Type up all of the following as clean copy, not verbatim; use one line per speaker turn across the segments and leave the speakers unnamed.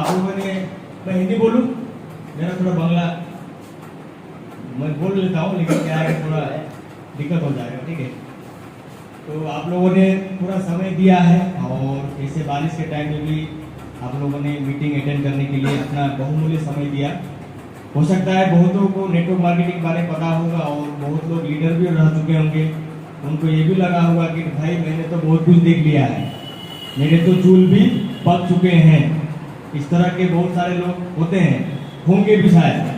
आप लोगों ने, मैं हिंदी बोलूँ, मेरा थोड़ा बांग्ला मैं बोल लेता हूँ, लेकिन क्या है थोड़ा दिक्कत हो जाएगा, ठीक है। तो आप लोगों ने पूरा समय दिया है और ऐसे बारिश के टाइम में भी आप लोगों ने मीटिंग अटेंड करने के लिए अपना बहुमूल्य समय दिया। हो सकता है बहुतों को नेटवर्क मार्केटिंग के बारे में पता होगा और बहुत लोग लीडर भी रह चुके होंगे, उनको ये भी लगा होगा कि भाई मैंने तो बहुत कुछ देख लिया है, मेरे तो चूल भी पक चुके हैं। इस तरह के बहुत सारे लोग होते हैं, होंगे भी शायद।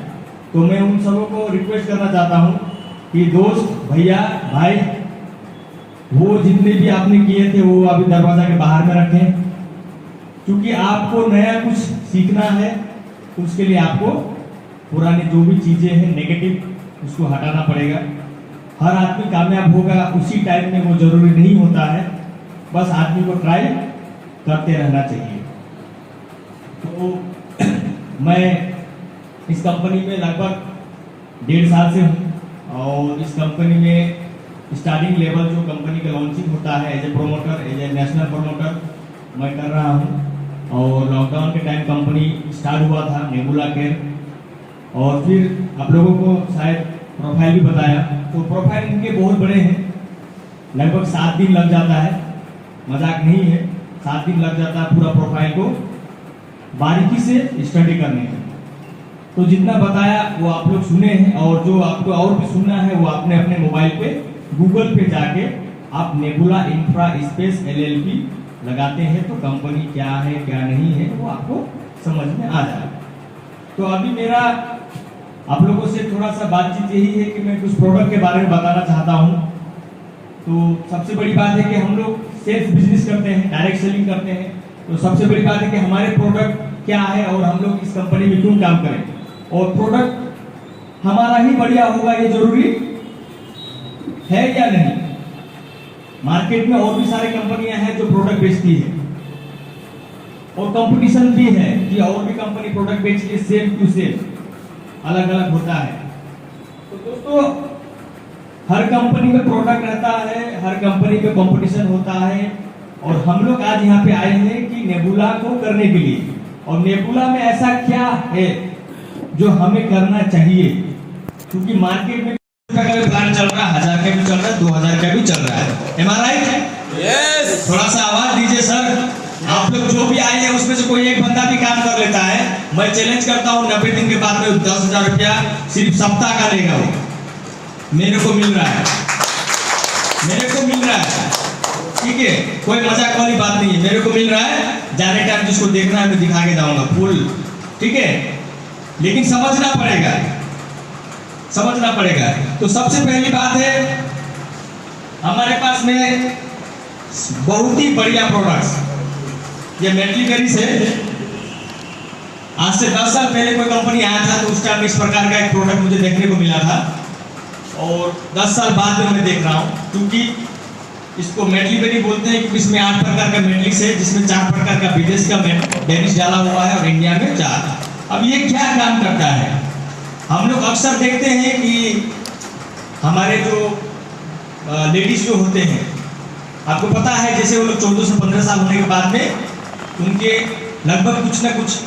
तो मैं उन सबों को रिक्वेस्ट करना चाहता हूँ कि दोस्त, भैया, भाई, वो जितने भी आपने किए थे वो अभी दरवाजा के बाहर में रखें, क्योंकि आपको नया कुछ सीखना है। उसके लिए आपको पुरानी जो भी चीजें हैं नेगेटिव, उसको हटाना पड़ेगा। हर आदमी कामयाब होगा उसी टाइम में वो जरूरी नहीं होता है, बस आदमी को ट्राई करते रहना चाहिए। तो मैं इस कंपनी में लगभग 1.5 साल से हूँ और इस कंपनी में स्टार्टिंग लेवल जो कंपनी का लॉन्चिंग होता है as a promoter, as a national promoter मैं कर रहा हूँ। और लॉकडाउन के टाइम कंपनी स्टार्ट हुआ था नेबुला केयर, और फिर आप लोगों को शायद प्रोफाइल भी बताया, तो प्रोफाइल इनके बहुत बड़े हैं, लगभग 7 दिन लग जाता है, मजाक नहीं है, 7 दिन लग जाता है पूरा प्रोफाइल को बारीकी से स्टडी करने में। तो जितना बताया वो आप लोग सुने हैं, और जो आपको और भी सुनना है वो आपने अपने मोबाइल पे गूगल पे जाके आप नेबुला इंफ्रा स्पेस LLP लगाते हैं तो कंपनी क्या है क्या नहीं है वो आपको समझ में आ जाएगा। तो अभी मेरा आप लोगों से थोड़ा सा बातचीत यही है कि मैं कुछ प्रोडक्ट के बारे में बताना चाहता हूँ। तो सबसे बड़ी बात है कि हम लोग सेल्फ बिजनेस करते हैं, डायरेक्ट सेलिंग करते हैं। तो सबसे बड़ी बात है कि हमारे प्रोडक्ट क्या है और हम लोग इस कंपनी में क्यों काम करें, और प्रोडक्ट हमारा ही बढ़िया होगा ये जरूरी है या नहीं। मार्केट में और भी सारी कंपनियां हैं जो प्रोडक्ट बेचती है और कंपटीशन भी है कि और भी कंपनी प्रोडक्ट बेचती है, सेम टू सेम, अलग अलग होता है। तो दोस्तों, हर कंपनी में प्रोडक्ट रहता है, हर कंपनी में कंपटीशन होता है, और हम लोग आज यहाँ पे आए हैं कि नेबुला को करने के लिए। और नेबुला में ऐसा क्या है जो हमें करना चाहिए, क्योंकि मार्केट में का भी प्लान चल रहा है, 1000 का भी चल रहा है, 2000 का भी चल रहा है। Am I right?
Yes.
थोड़ा सा आवाज दीजिए सर। आप लोग जो भी आए हैं उसमें से कोई एक बंदा भी काम कर लेता है, मैं चैलेंज करता हूँ 90 दिन के बाद में 10,000 रुपया सिर्फ सप्ताह का लेगा वो। मेरे को मिल रहा है, मेरे को मिल रहा है, ठीक है, कोई मजाक वाली बात नहीं है, मेरे को मिल रहा है। जाने टाइम जिसको देखना है मैं दिखा के जाऊंगा फुल, ठीक है, लेकिन समझना पड़ेगा, समझना पड़ेगा। तो सबसे पहली बात है, हमारे पास में बहुत ही बढ़िया प्रोडक्ट्स, ये मेटलीवेरी से आज से 10 साल पहले कोई कंपनी आया था तो उस टाइम इस प्रकार का एक प्रोडक्ट मुझे देखने को मिला था, और 10 साल बाद में मैं देख रहा हूँ, क्योंकि इसको मेटलीवेरी बोलते हैं क्योंकि इसमें 8 प्रकार का मेटलिक्स है, जिसमें 4 प्रकार का विदेश का डेनिश डाला हुआ है और इंडिया में 4। अब ये क्या काम करता है, हम लोग अक्सर देखते हैं कि हमारे जो लेडीज जो होते हैं, आपको पता है जैसे वो लोग 14 से 15 साल होने के बाद में उनके लगभग कुछ ना कुछ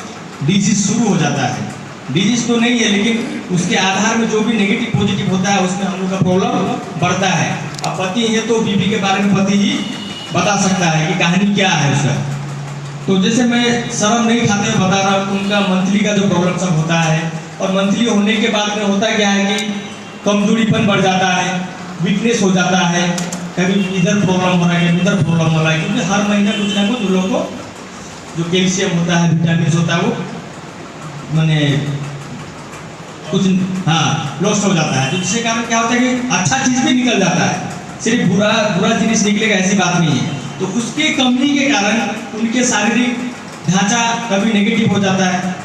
डिजीज शुरू हो जाता है। डिजीज तो नहीं है, लेकिन उसके आधार में जो भी नेगेटिव पॉजिटिव होता है उसमें हम लोग का प्रॉब्लम बढ़ता है। अब पति है तो बीबी के बारे में पति ही बता सकता है कि कहानी क्या है उसका। तो जैसे मैं शर्म नहीं खाते हुए बता रहा हूँ, उनका मंथली का जो प्रॉब्लम सब होता है, और मंथली होने के बाद में होता क्या है कि कमजोरीपन बढ़ जाता है, वीकनेस हो जाता है, कभी इधर प्रॉब्लम हो रहा है, कभी उधर प्रॉब्लम हो रहा है, क्योंकि हर महीने कुछ ना कुछ लोगों को जो कैल्शियम होता है, विटामिन होता है, वो मैंने कुछ लॉस्ट हो जाता है। तो जिसके कारण क्या होता है कि अच्छा चीज़ भी निकल जाता है, सिर्फ बुरा जिनिस निकलेगा ऐसी बात नहीं है। तो उसके कमी के कारण उनके शारीरिक ढांचा कभी नेगेटिव हो जाता है,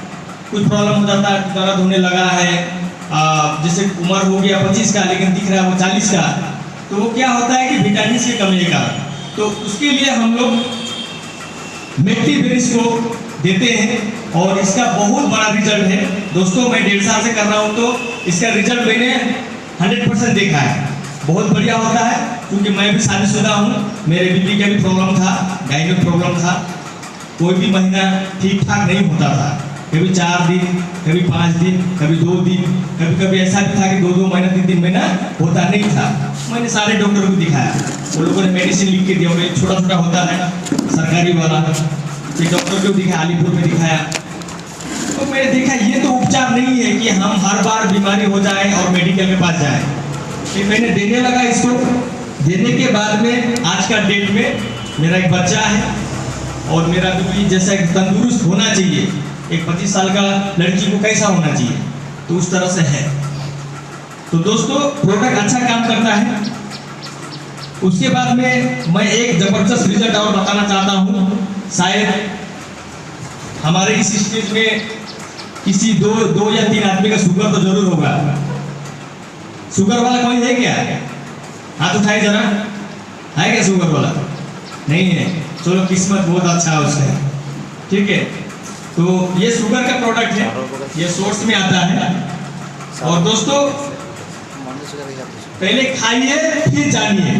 कुछ प्रॉब्लम हो जाता है, दर्द होने लगा है, जैसे उम्र हो गया 25 का लेकिन दिख रहा है वो 40 का, तो वो क्या होता है कि विटामिन की कमी के कारण। तो उसके लिए हम लोग मेटलीवेरीज को देते हैं और इसका बहुत बड़ा रिजल्ट है दोस्तों। मैं 1.5 साल से कर रहा हूँ तो इसका रिजल्ट मैंने 100% देखा है, बहुत बढ़िया होता है। क्योंकि मैं भी शादीशुदा हूँ, मेरे बीबी का भी प्रॉब्लम था, गाय का प्रॉब्लम था, कोई भी महीना ठीक ठाक नहीं होता था। कभी 4 दिन, कभी 5 दिन, कभी 2 दिन, कभी कभी ऐसा भी था कि 2-2 महीना 3-3 महीना होता नहीं था। मैंने सारे डॉक्टर को दिखाया, वो लोगों ने मेडिसिन लिख के दिया। उन्हें छोटा छोटा होता है सरकारी वाला, एक डॉक्टर को दिखाया, अलीपुर में दिखाया। तो मैंने देखा ये तो उपचार नहीं है कि हम हर बार बीमारी हो जाए और मेडिकल के पास जाए। फिर मैंने देने लगा इसको। देने के बाद में आज का डेट में मेरा एक बच्चा है और मेरा भी जैसा एक तंदुरुस्त होना चाहिए, एक 25 साल का लड़की को कैसा होना चाहिए, तो उस तरह से है। तो दोस्तों प्रोडक्ट अच्छा काम करता है। उसके बाद में मैं एक जबरदस्त रिजल्ट और बताना चाहता हूँ। शायद हमारे इस स्टेज में किसी दो या 3 आदमी का शुगर तो जरूर होगा। शुगर वाला कोई है क्या? हाथ उठाए जरा, है क्या शुगर वाला? नहीं है, चलो किस्मत बहुत अच्छा है उसका। ठीक है, तो ये शुगर का प्रोडक्ट है, ये सोर्स में आता है। और दोस्तों पहले खाइए फिर जानिए।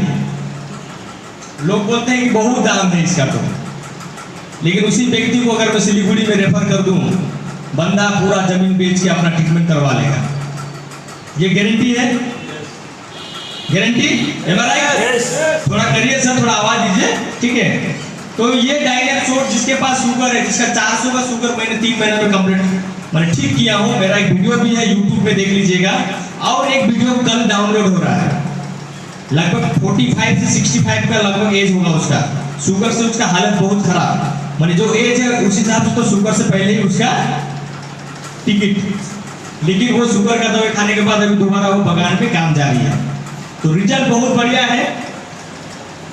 लोग बोलते हैं कि बहुत दाम है इसका, तो लेकिन उसी व्यक्ति को अगर मैं सिलीगुड़ी में रेफर कर दूं, बंदा पूरा जमीन बेच के अपना ट्रीटमेंट करवा लेगा। ये गारंटी है, गारंटी थोड़ा करिए सर, थोड़ा आवाज दीजिए। ठीक है, तो ये डायनेक्सोड जिसके पास शुगर है, जिसका 400 का शुगर मैंने 3 महीने में कंप्लीट मैंने ठीक किया हूँ। मेरा एक वीडियो भी है यूट्यूब पे, देख लीजिएगा। और एक वीडियो कल डाउनलोड हो रहा है। लगभग 45 से 65 का लगभग एज होगा उसका। शुगर से उसका हालत बहुत खराब, माने जो एज है उस हिसाब से तो शुगर से पहले ही उसका टिकट। लेकिन वो शुगर का दवाई खाने के बाद अभी दोबारा वो बगान पे काम जारी है। तो रिजल्ट बहुत बढ़िया है।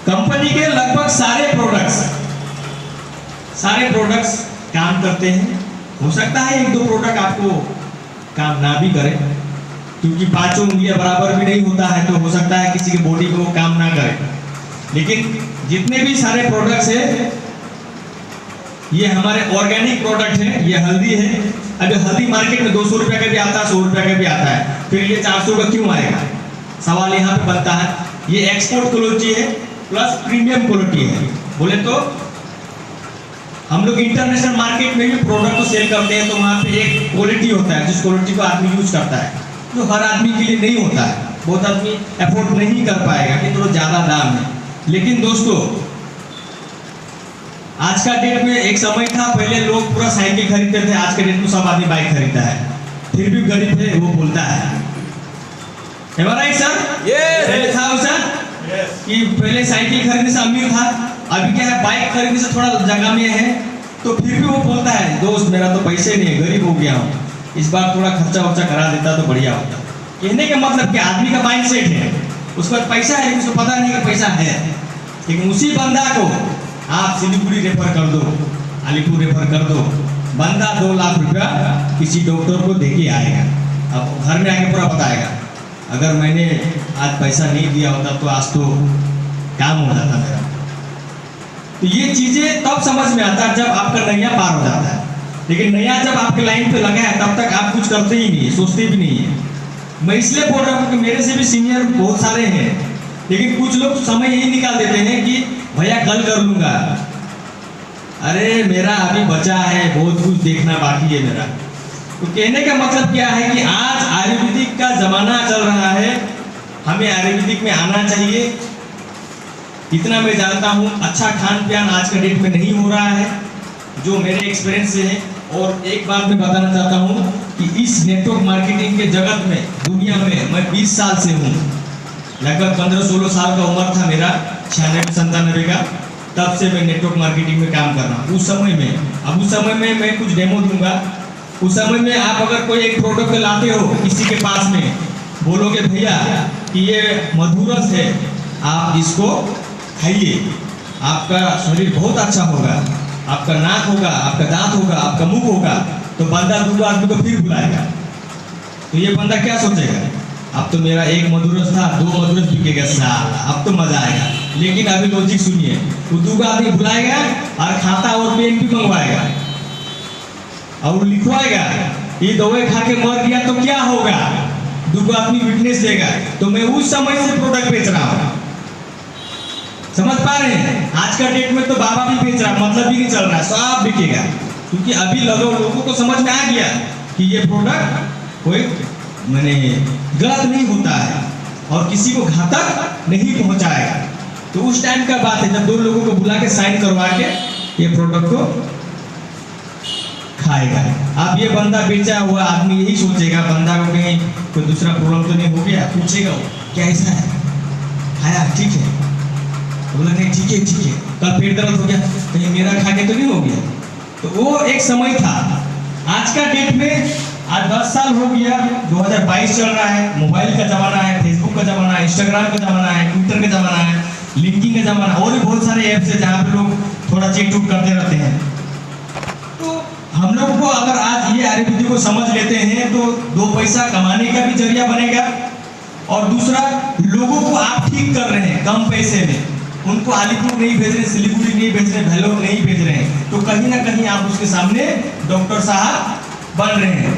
कंपनी के लगभग सारे प्रोडक्ट्स काम करते हैं। हो सकता है 1-2 प्रोडक्ट आपको काम ना भी करे, क्योंकि 5 उंगलियां बराबर भी नहीं होता है, तो हो सकता है किसी की बॉडी को काम ना करे। लेकिन जितने भी सारे प्रोडक्ट्स हैं, ये हमारे ऑर्गेनिक प्रोडक्ट है। ये हल्दी है, अभी हल्दी मार्केट में 200 रुपये का भी आता है, 100 रुपये का भी आता है, फिर ये 400 का क्यों आएगा? सवाल यहाँ पे बनता है। ये एक्सपोर्ट क्वालिटी है प्लस प्रीमियम क्वालिटी है। बोले तो हम लोग इंटरनेशनल मार्केट में भी प्रोडक्ट को सेल करते हैं, तो वहाँ पे एक क्वालिटी होता है जिस क्वालिटी को आदमी यूज करता है, जो हर आदमी के लिए नहीं होता है। बहुत आदमी अफोर्ड नहीं कर पाएगा कि थोड़ा ज़्यादा दाम है। लेकिन दोस्तों आज का डेट में एक समय था, पहले लोग पूरा साइकिल खरीदते थे, आज के डेट में सब आदमी बाइक खरीदता है। फिर भी गरीब है वो बोलता है राइट सर? पहले था वैसा कि पहले साइकिल खरीदने से अमीर था, अभी क्या है बाइक खरीदने से थोड़ा जगह में है, तो फिर भी वो बोलता है दोस्त मेरा तो पैसे नहीं है, गरीब हो गया हूँ, इस बार थोड़ा खर्चा वर्चा करा देता तो बढ़िया होता। कहने का मतलब कि आदमी का माइंड सेट है, उसके पास पैसा है, उसको पता नहीं कि पैसा है। लेकिन उसी बंदा को आप सिलीगुड़ी रेफर कर दो, अलीपुर रेफर कर दो, बंदा 2 लाख रुपया किसी डॉक्टर को देके आएगा। अब घर में आके पूरा बताएगा, अगर मैंने आज पैसा नहीं दिया होता तो आज तो काम हो जाता मेरा। तो ये चीजें तब समझ में आता है जब आपका नैया पार हो जाता है। लेकिन नया जब आपके लाइन पे लगा है तब तक आप कुछ करते ही नहीं, सोचते भी नहीं है। मैं इसलिए बोल रहा हूँ कि मेरे से भी सीनियर बहुत सारे हैं, लेकिन कुछ लोग समय यही निकाल देते हैं कि भैया कल कर लूंगा। अरे मेरा अभी बचा है, बहुत कुछ देखना बाकी है मेरा। तो कहने का मतलब क्या है कि आज आयुर्वेदिक का जमाना चल रहा है, हमें आयुर्वेदिक में आना चाहिए। इतना मैं जानता हूँ, अच्छा खान पान आज के डेट में नहीं हो रहा है, जो मेरे एक्सपीरियंस से है। और एक बात मैं बताना चाहता हूँ कि इस नेटवर्क मार्केटिंग के जगत में, दुनिया में मैं 20 साल से हूँ। लगभग 15-16 साल का उम्र था मेरा, 96-97 का, तब से मैं नेटवर्क मार्केटिंग में काम कर रहा हूँ। उस समय में, अब उस समय में मैं कुछ डेमो दूंगा। उस समय में आप अगर कोई एक प्रोडक्ट लाते हो किसी के पास में, बोलोगे भैया कि ये मधुरस है, आप इसको खाइए, आपका शरीर बहुत अच्छा होगा, आपका नाक होगा, आपका दांत होगा, आपका मुंह होगा, तो बंदा 2 आदमी को फिर बुलाएगा। तो ये बंदा क्या सोचेगा, अब तो मेरा एक मधुरस था, 2 मधुरस बिकेगा साल, अब तो मजा आएगा। लेकिन अभी लॉजिक सुनिए, वो 2 आदमी बुलाएगा और खाता और पेन भी मंगवाएगा और लिखवाएगा, ये दवाई खा के मर गया तो क्या होगा, 2 आदमी विटनेस देगा। तो मैं उस समय से प्रोडक्ट बेच रहा हूँ, समझ पा रहे हैं? आज का डेट में तो बाबा भी बेच रहा, मतलब भी नहीं चल रहा, सब बिकेगा, क्योंकि अभी लोगों को समझ में आ गया कि ये प्रोडक्ट कोई माने गलत नहीं होता है और किसी को घातक नहीं पहुंचाएगा। तो उस टाइम का बात है जब दो लोगों को बुला के साइन करवा के ये प्रोडक्ट को खाएगा। अब ये बंदा बेचा हुआ आदमी यही सोचेगा, बंदा को कहीं कोई दूसरा प्रॉब्लम तो नहीं हो गया, पूछेगा वो क्या ऐसा है, खाया ठीक है, बोला नहीं ठीक है, कल पेट दर्द हो गया, कहीं मेरा खा के तो नहीं हो गया। तो वो एक समय था। आज का डेट में आज 10 साल हो गया, 2022 चल रहा है, मोबाइल का ज़माना है, फेसबुक का ज़माना है, इंस्टाग्राम का ज़माना है, ट्विटर का ज़माना है, लिंकिंग का ज़माना, और भी बहुत सारे ऐप्स है जहाँ पे लोग थोड़ा चेक चूक करते रहते हैं। तो हम लोग को अगर आज ये आयुर्वेदिक को समझ लेते हैं तो 2 पैसा कमाने का भी जरिया बनेगा, और दूसरा लोगों को आप ठीक कर रहे हैं कम पैसे में, उनको अलीपुर नहीं भेज रहे, सिलीगुड़ी नहीं भेज रहे, भेलोर नहीं भेज रहे हैं, तो कहीं ना कहीं आप उसके सामने डॉक्टर साहब बन रहे हैं।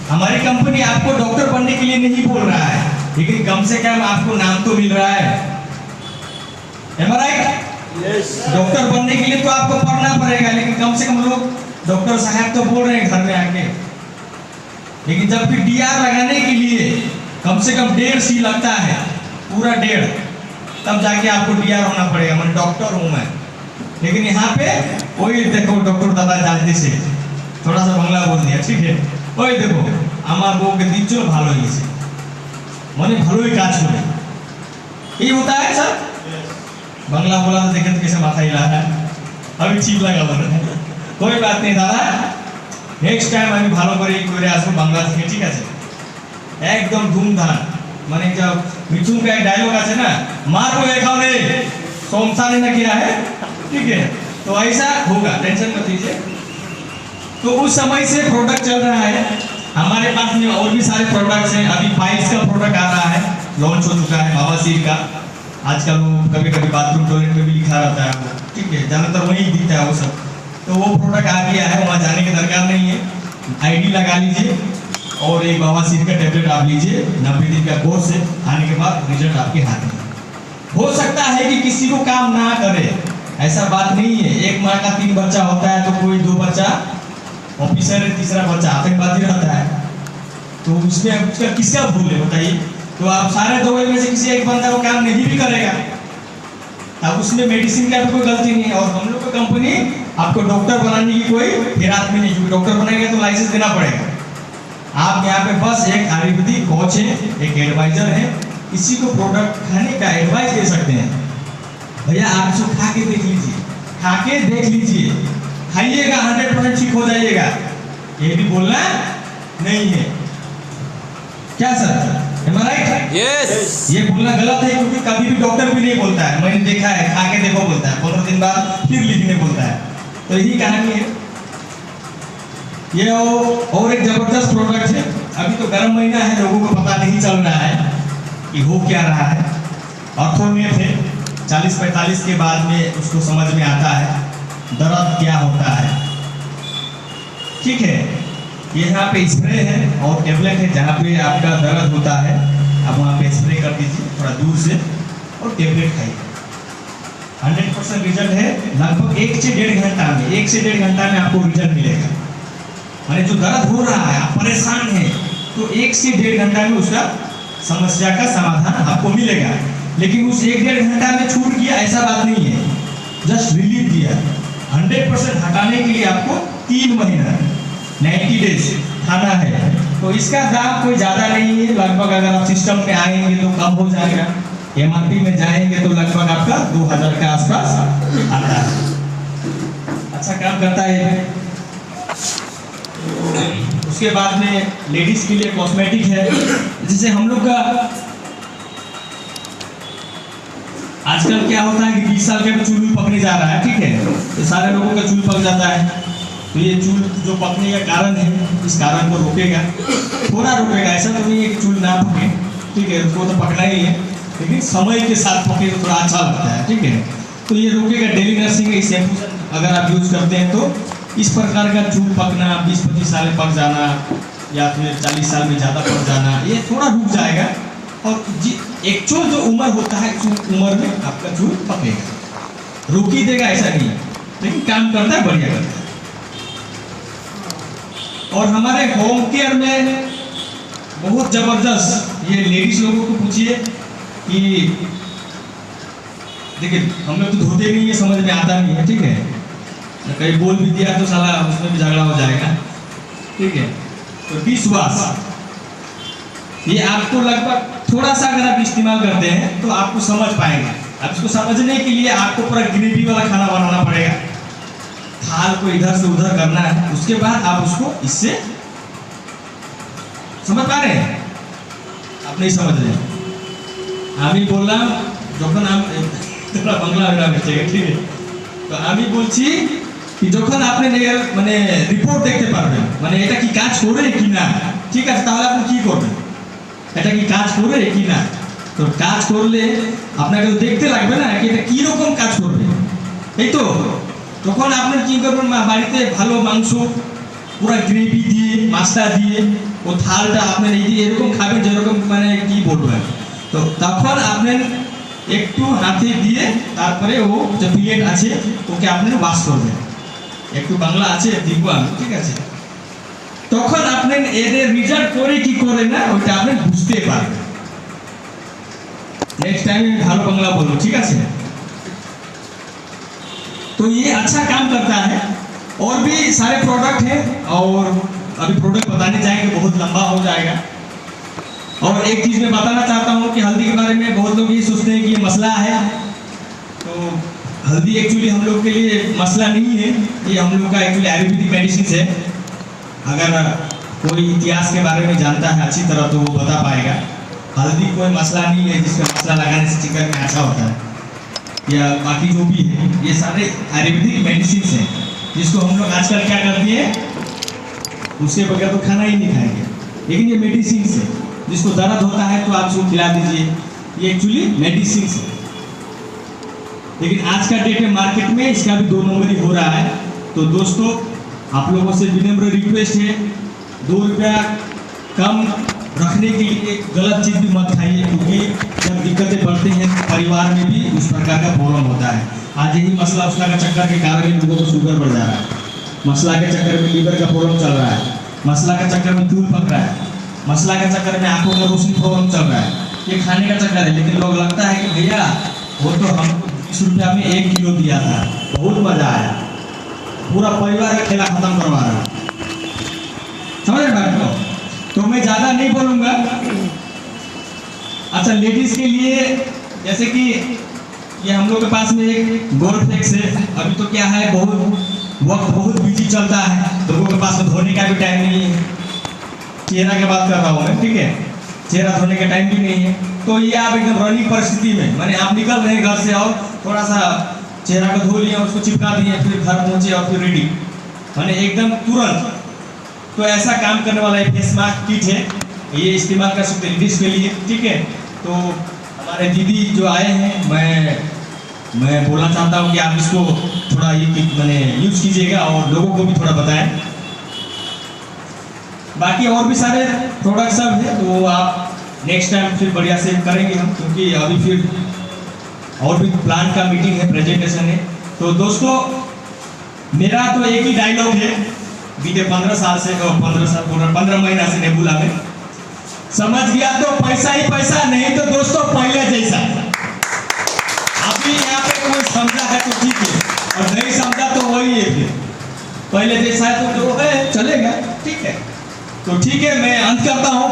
हमारी कंपनी आपको डॉक्टर बनने के लिए नहीं बोल रहा है, लेकिन कम से कम आपको नाम तो मिल रहा है। Am I right?
Yes.
Doctor बनने के लिए तो आपको पढ़ना पड़ेगा, लेकिन कम से कम लोग डॉक्टर साहब तो बोल रहे हैं घर में आके। लेकिन जब फिर DR लगाने के लिए कम से कम 1.5 सी लगता है, पूरा 1.5, तब जाके आपको DR होना पड़ेगा। मैं डॉक्टर हूँ मैं, लेकिन यहाँ पे वही देखो डॉक्टर दादा जाते से थोड़ा सा बांग्ला बोल दिया, ठीक है, वही देखो আমার বউকে দিচ্ছ ভালো হয়েছে, মানে ভালোই কাজ করে, ये होता है सर। बांग्ला बोला तो देखें तो कैसे माथा हिला है, अभी ठीक लगा बोला, कोई बात नहीं दादा, नेक्स्ट टाइम আমি ভালো করে করে আসবো বাংলা থেকে, ঠিক আছে, একদম ধুমধাম। মানে जब मिथुन का एक डायलॉग আছে ना, मारो एखाने सोमसाने ना किया है, ठीक है, तो ऐसा होगा, टेंशन मत लीजिए। तो उस समय से प्रोडक्ट चल रहा है हमारे पास में, और भी सारे प्रोडक्ट्स हैं। अभी फाइल्स का प्रोडक्ट आ रहा है, लॉन्च हो चुका है, बवासीर का। आजकल वो कभी कभी बाथरूम टॉयलेट में भी लिखा रहता है वो, ठीक है, ज़्यादातर वही दिखता है वो सब। तो वो प्रोडक्ट आ गया है, वहाँ जाने की दरकार नहीं है, ID लगा लीजिए और एक बवासीर का टेबलेट आप लीजिए, 90 दिन का कोर्स है, आने के बाद रिजल्ट आपके हाथ में। हो सकता है कि किसी को काम ना करे, ऐसा बात नहीं है। एक माँ का 3 बच्चा होता है तो कोई 2 बच्चा ऑफिसर है, तीसरा बच्चा आतंकवादी रहता है, तो उसमें उसका किसका भूल है बताइए। तो आप सारे 2 में से किसी एक बंदा को काम नहीं भी करेगा, अब उसमें मेडिसिन का भी कोई गलती नहीं है। और हम लोग का कंपनी आपको डॉक्टर बनाने की कोई फिरात में नहीं, क्योंकि डॉक्टर बनेगा तो लाइसेंस देना पड़ेगा। आप यहाँ पे बस एक आयुर्वेदिक कोच है, एक एडवाइजर है, किसी को प्रोडक्ट खाने का एडवाइस दे सकते हैं। भैया आप इसको खा के देख लीजिए, खा के देख लीजिए, खाइएगा 100% ठीक हो जाइएगा, ये भी बोलना नहीं है, क्या sir? Am I right?
Yes.
ये बोलना गलत है, क्योंकि कभी भी डॉक्टर भी नहीं बोलता है, मैंने देखा है, खा के देखो बोलता है, 15 दिन बाद फिर लिखने बोलता है। तो यही कहानी है। ये और एक जबरदस्त प्रोडक्ट है। अभी तो गर्म महीना है, लोगों को पता नहीं चल रहा है कि हो क्या रहा है। ऑर्थोमेट है, 40-45 के बाद में उसको समझ में आता है दर्द क्या होता है, ठीक है। ये यहाँ पे स्प्रे है और टेबलेट है, जहाँ पे आपका दर्द होता है आप वहाँ पे स्प्रे कर दीजिए थोड़ा दूर से और टेबलेट खाइए। 100% रिजल्ट है। लगभग 1 से 1.5 घंटा में, 1 से 1.5 घंटा में आपको रिजल्ट मिलेगा। माने जो दर्द हो रहा है, आप परेशान हैं, तो 1 से 1.5 घंटा में उसका समस्या का समाधान आपको मिलेगा। लेकिन उस 1-1.5 घंटा में छूट गया ऐसा बात नहीं है, जस्ट रिलीफ दिया। 100% हटाने के लिए आपको 3 महीना 90 डेज खाना है। तो इसका दाम कोई ज़्यादा नहीं है, लगभग अगर आप सिस्टम में आएंगे तो कम हो जाएगा, MRP में जाएंगे तो लगभग आपका 2000 के आसपास आता है। अच्छा काम करता है ये। उसके बाद में लेडीज के लिए कॉस्मेटिक है, जैसे हम लोग का आजकल क्या होता है कि 20 साल का चूल पकने जा रहा है, ठीक है, तो सारे लोगों का चूल पक जाता है। तो ये चूल जो पकने का कारण है, इस कारण को रोकेगा, थोड़ा रोकेगा, ऐसा तो नहीं है कि चूल ना पके, ठीक है, उसको तो पकना ही है, लेकिन समय के साथ पके तो थोड़ा अच्छा लगता है, ठीक है। तो ये रोकेगा। डेली नर्सिंग इस शैम्पू अगर आप यूज करते हैं तो इस प्रकार का चूल पकना, 20-25 साल में पक जाना या फिर 40 साल में ज़्यादा पक जाना, ये थोड़ा रुक जाएगा। और एक्चुअल जो उम्र होता है, उस उम्र में आपका चूल पकेगा, रोक ही देगा ऐसा नहीं। लेकिन काम करता है, बढ़िया करता है। और हमारे होम केयर में बहुत जबरदस्त, ये लेडीज लोगों को पूछिए कि देखिए हम लोग तो धोते नहीं है, समझ में आता नहीं है, ठीक है, कहीं बोल भी दिया तो साला उसमें भी झगड़ा हो जाएगा, ठीक है। तो डिश वॉश ये आपको लगभग थोड़ा सा अगर आप इस्तेमाल करते हैं तो आपको समझ पाएंगे। अब इसको समझने के लिए आपको पूरा ग्रेवी वाला खाना बनाना पड़ेगा, थाल को इधर से उधर करना है, उसके बाद आप उसको इससे समझ पा रहे हैं, आप नहीं समझ रहे। আমি বললাম যখন তোমরা বাংলা বেচেগে, ঠিক আছে, তো আমি বলছি কি যখন আপনি মানে রিপোর্ট দেখতে পারবেন, মানে এটা কি কাজ করে কি না, ঠিক আছে, তাহলে আপনি কি করবেন, এটা কি কাজ করে কি না। তো কাজ করলে আপনাকে তো দেখতে লাগবে না কি এটা কি রকম কাজ করবে, এই তো তখন আপনি কি করবেন, বাড়িতে ভালো মাংস পুরা গ্রেভি দিয়ে মাছটা দিয়ে ও থালটা আপনার এই দিয়ে এরকম খাবেন যেরকম মানে কি বলবেন। তো তখন আপনি একটু হাতে দিয়ে তারপরে ও যে প্লেট আছে ওকে আপনি ওয়াশ করবেন, একটু বাংলা আছে দিব আমি, ঠিক আছে। তখন আপনি এদের রিজাল্ট করে কি করে না ওটা আপনি বুঝতে পারবেন। नेक्स्ट टाइम भालो बंगला बोलो, ठीक है। तो ये अच्छा काम करता है, और भी सारे प्रोडक्ट हैं, और अभी प्रोडक्ट बताने जाएंगे बहुत लंबा हो जाएगा। और एक चीज़ मैं बताना चाहता हूँ कि हल्दी के बारे में बहुत लोग ये सोचते हैं कि ये मसला है, तो हल्दी एक्चुअली हम लोग के लिए मसला नहीं है, ये हम लोग का एक्चुअली आयुर्वेदिक मेडिसिन है। अगर कोई इतिहास के बारे में जानता है अच्छी तरह तो वो बता पाएगा। हल्दी कोई मसला नहीं है जिसका मसला लगाने से चिकन में अच्छा होता है, या बाकी जो भी है ये सारे आयुर्वेदिक मेडिसिन हैं, जिसको हम लोग आजकल क्या करते हैं उसके बगैर तो खाना ही नहीं खाएंगे, लेकिन ये मेडिसिन है, जिसको दर्द होता है तो आप उसको खिला दीजिए, ये एक्चुअली मेडिसिन है। लेकिन आज का डेट में मार्केट में इसका भी 2 नंबरी हो रहा है। तो दोस्तों आप लोगों से विनम्र रिक्वेस्ट है, 2 रुपया कम रखने के लिए गलत चीज़ भी मत खाइए, क्योंकि जब दिक्कतें बढ़ती हैं परिवार में भी उस प्रकार का प्रॉब्लम होता है। आज यही मसला उसका का चक्कर के कारण लोगों को शुगर बढ़ जा रहा है, मसला के चक्कर में लीवर का प्रॉब्लम चल रहा है, मसला के चक्कर में चूल पक रहा है, मसला के चक्कर में आंखों में रोशनी प्रॉब्लम चल रहा है, ये खाने का चक्कर है। लेकिन लोग लगता है कि भैया वो तो हमको 20 रुपया में 1 किलो दिया था, बहुत मज़ा आया, पूरा परिवार का खेला खत्म करवा रहा है, समझ रहे बात को। तो मैं ज़्यादा नहीं बोलूँगा। अच्छा, लेडीज़ के लिए जैसे कि ये हम लोग के पास में एक गोल्डफ्लेक्स है, अभी तो क्या है वक्त बहुत बिजी चलता है, लोगों के पास में धोने का भी टाइम नहीं है, चेहरा की बात कर रहा हूँ मैं, ठीक है, चेहरा धोने का टाइम भी नहीं है। तो ये आप एकदम रनिंग परिस्थिति में, माने आप निकल रहे हैं घर से और थोड़ा सा चेहरा को धो लिया, उसको चिपका दिए, फिर घर पहुँचे और फिर रेडी, माने एकदम तुरंत। तो ऐसा काम करने वाला एक फेस मास्क किट है, ये इस्तेमाल कर सकते हैं लेडीज़ के लिए, ठीक है। तो हमारे दीदी जो आए हैं, मैं बोलना चाहता हूँ कि आप इसको थोड़ा ये मैंने यूज़ कीजिएगा और लोगों को भी थोड़ा बताएं। बाकी और भी सारे प्रोडक्ट सब है, तो आप नेक्स्ट टाइम फिर बढ़िया से करेंगे हम, क्योंकि अभी फिर और भी प्लान का मीटिंग है, प्रेजेंटेशन है। तो दोस्तों मेरा तो एक ही डायलॉग है, बीते 15 साल से 15 महीना से नेबुला में, समझ गया तो पैसा ही पैसा, नहीं तो दोस्तों पहले जैसा। अभी यहाँ पे कोई समझा है तो ठीक है, और नहीं समझा तो वही है, फिर पहले जैसा है तो जो है चलेगा, ठीक है। तो ठीक है, मैं अंत करता हूँ।